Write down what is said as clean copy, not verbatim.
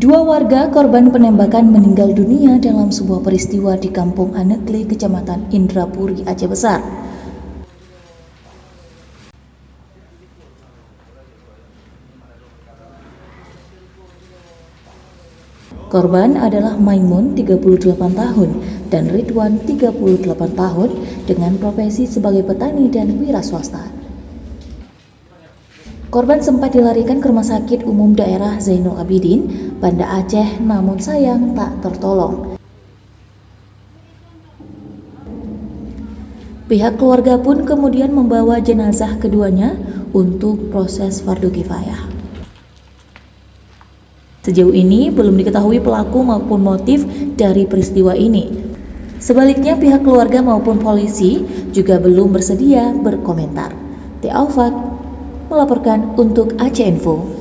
Dua warga korban penembakan meninggal dunia dalam sebuah peristiwa di Kampung Anekli, Kecamatan Indrapuri, Aceh Besar. Korban adalah Maimun, 38 tahun, dan Ridwan, 38 tahun, dengan profesi sebagai petani dan wira swasta. Korban sempat dilarikan ke Rumah Sakit Umum Daerah Zainul Abidin, Banda Aceh, namun sayang tak tertolong. Pihak keluarga pun kemudian membawa jenazah keduanya untuk proses fardu kifayah. Sejauh ini belum diketahui pelaku maupun motif dari peristiwa ini. Sebaliknya pihak keluarga maupun polisi juga belum bersedia berkomentar. T. Alfat melaporkan untuk Aceh Info.